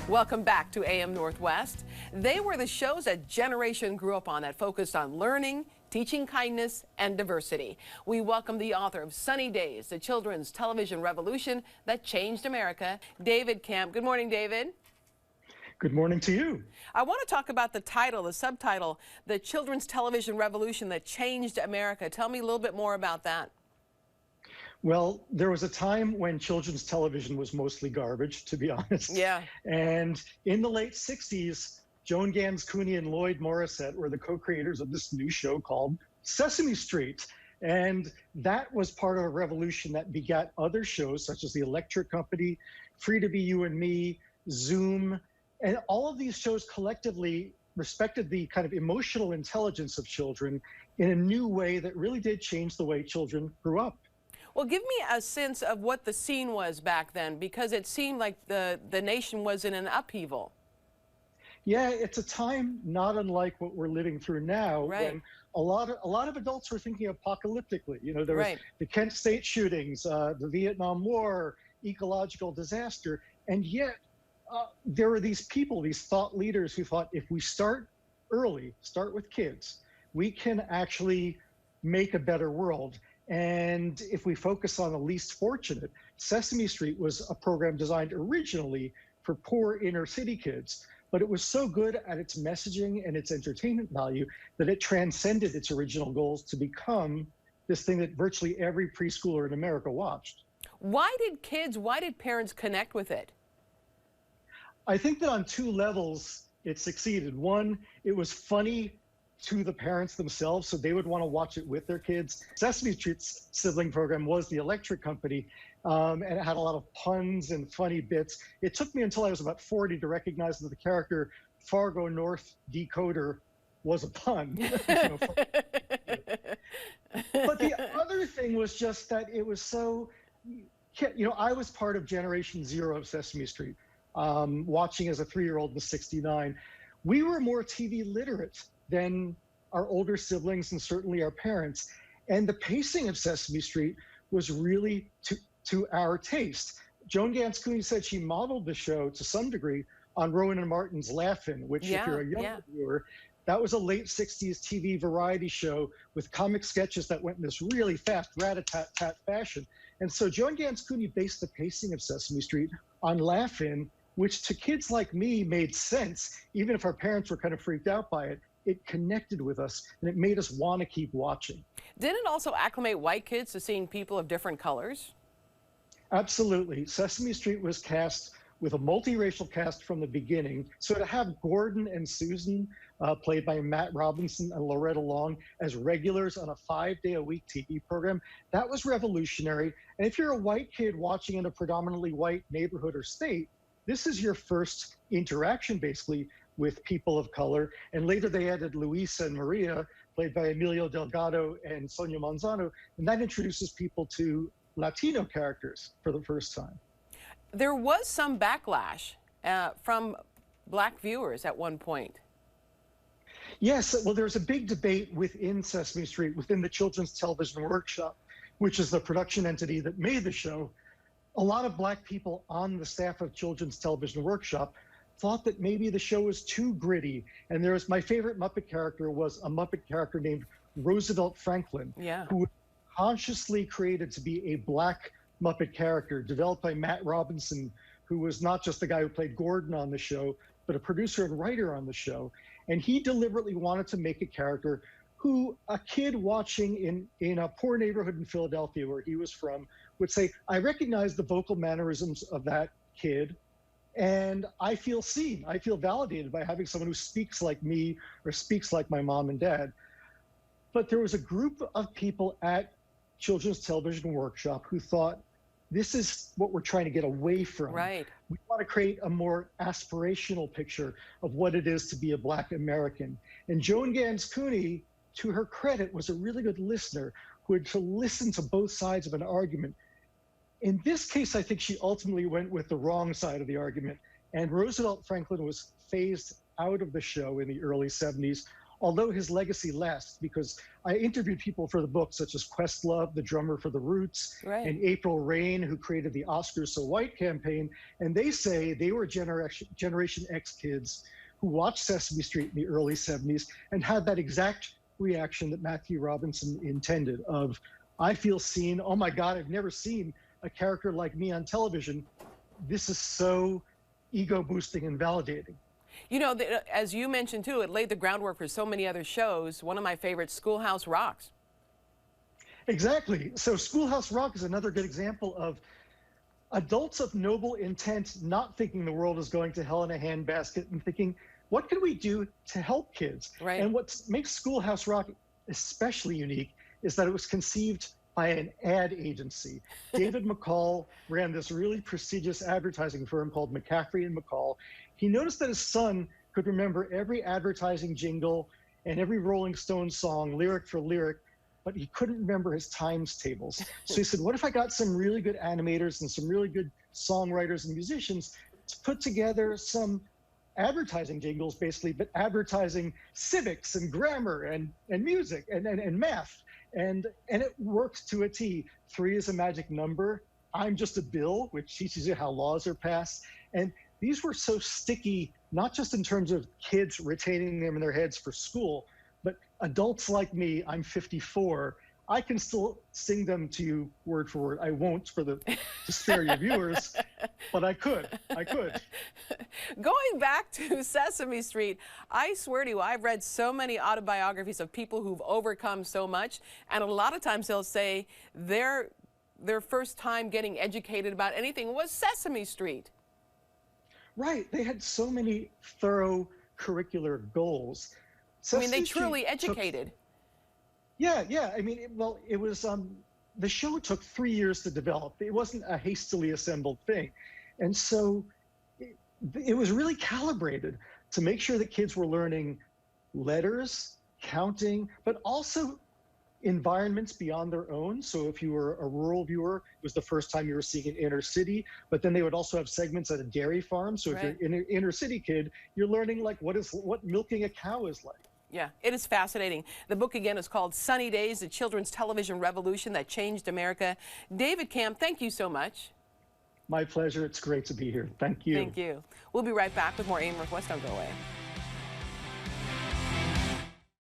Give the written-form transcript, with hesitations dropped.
Welcome back to AM Northwest. They were the shows a generation grew up on that focused on learning, teaching kindness, and diversity. We welcome the author of Sunny Days, the children's television revolution that changed America, David Kamp. Good morning, David. Good morning to you. I want to talk about the title, the subtitle, The Children's Television Revolution That Changed America. Tell me a little bit more about that. Well, there was a time when children's television was mostly garbage, to be honest. Yeah. And in the late 60s, Joan Gans Cooney and Lloyd Morrisett were the co-creators of this new show called Sesame Street. And that was part of a revolution that begat other shows such as The Electric Company, Free to Be You and Me, Zoom, and all of these shows collectively respected the kind of emotional intelligence of children in a new way that really did change the way children grew up. Well, give me a sense of what the scene was back then, because it seemed like the nation was in an upheaval. Yeah, it's a time not unlike what we're living through now, right, when a lot of adults were thinking apocalyptically. You know, there was right, the Kent State shootings, the Vietnam War, ecological disaster, and yet there were these people, these thought leaders who thought if we start early, start with kids, we can actually make a better world. And if we focus on the least fortunate, Sesame Street was a program designed originally for poor inner city kids, but it was so good at its messaging and its entertainment value that it transcended its original goals to become this thing that virtually every preschooler in America watched. Why did parents connect with it? I think that on two levels it succeeded. One, it was funny to the parents themselves, so they would want to watch it with their kids. Sesame Street's sibling program was The Electric Company, and it had a lot of puns and funny bits. It took me until I was about 40 to recognize that the character Fargo North Decoder was a pun. But the other thing was just that it was so, I was part of Generation Zero of Sesame Street, watching as a 3-year-old in *69. We were more TV literate than our older siblings and certainly our parents. And the pacing of Sesame Street was really to our taste. Joan Gans Cooney said she modeled the show to some degree on Rowan and Martin's Laugh-In, which if you're a younger viewer, that was a late 60s TV variety show with comic sketches that went in this really fast rat-a-tat-tat fashion. And so Joan Gans Cooney based the pacing of Sesame Street on Laugh-In, which to kids like me made sense, even if our parents were kind of freaked out by it. It connected with us, and it made us want to keep watching. Didn't it also acclimate white kids to seeing people of different colors? Absolutely. Sesame Street was cast with a multiracial cast from the beginning. So to have Gordon and Susan, played by Matt Robinson and Loretta Long, as regulars on a 5-day-a-week TV program, that was revolutionary. And if you're a white kid watching in a predominantly white neighborhood or state, this is your first interaction, basically, with people of color. And later they added Luisa and Maria, played by Emilio Delgado and Sonia Manzano, and that introduces people to Latino characters for the first time. There was some backlash from Black viewers at one point. Yes, well, there's a big debate within Sesame Street, within the Children's Television Workshop, which is the production entity that made the show. A lot of Black people on the staff of Children's Television Workshop thought that maybe the show was too gritty. And my favorite Muppet character was a Muppet character named Roosevelt Franklin, who was consciously created to be a Black Muppet character, developed by Matt Robinson, who was not just the guy who played Gordon on the show, but a producer and writer on the show. And he deliberately wanted to make a character who a kid watching in a poor neighborhood in Philadelphia, where he was from, would say, I recognize the vocal mannerisms of that kid, and I feel seen. I feel validated by having someone who speaks like me or speaks like my mom and dad. But there was a group of people at Children's Television Workshop who thought, this is what we're trying to get away from. Right. We want to create a more aspirational picture of what it is to be a Black American. And Joan Gans Cooney, to her credit, was a really good listener who had to listen to both sides of an argument. In this case, I think she ultimately went with the wrong side of the argument, and Roosevelt Franklin was phased out of the show in the early 70s, although his legacy lasts, because I interviewed people for the book, such as Questlove, the drummer for The Roots, Right. and April Rain, who created the Oscars So White campaign, and they say they were Generation X kids who watched Sesame Street in the early 70s and had that exact reaction that Matthew Robinson intended of, I feel seen, oh my God, I've never seen a character like me on television. This is so ego boosting and validating. You know, as you mentioned too, it laid the groundwork for so many other shows. One of my favorites, Schoolhouse Rocks. Exactly. So Schoolhouse Rock is another good example of adults of noble intent not thinking the world is going to hell in a handbasket and thinking, what can we do to help kids? Right. And what makes Schoolhouse Rock especially unique is that it was conceived by an ad agency. David McCall ran this really prestigious advertising firm called McCaffrey and McCall. He noticed that his son could remember every advertising jingle and every Rolling Stones song, lyric for lyric, but he couldn't remember his times tables. So he said, what if I got some really good animators and some really good songwriters and musicians to put together some advertising jingles, basically, but advertising civics and grammar and music and math. And it works to a T. 3 is a magic number. I'm just a bill, which teaches you how laws are passed. And these were so sticky, not just in terms of kids retaining them in their heads for school, but adults like me, I'm 54, I can still sing them to you word for word. I won't to spare your viewers, but I could. Going back to Sesame Street, I swear to you, I've read so many autobiographies of people who've overcome so much, and a lot of times they'll say their first time getting educated about anything was Sesame Street. Right. They had so many thorough curricular goals. I mean, they truly educated. Yeah. I mean, it was, the show took 3 years to develop. It wasn't a hastily assembled thing. And so it was really calibrated to make sure that kids were learning letters, counting, but also environments beyond their own. So if you were a rural viewer, it was the first time you were seeing an inner city, but then they would also have segments at a dairy farm. So if you're an inner city kid, you're learning like what milking a cow is like. Yeah, it is fascinating. The book, again, is called Sunny Days, The Children's Television Revolution That Changed America. David Kamp, thank you so much. My pleasure. It's great to be here. Thank you. Thank you. We'll be right back with more AIM Northwest. Don't go away.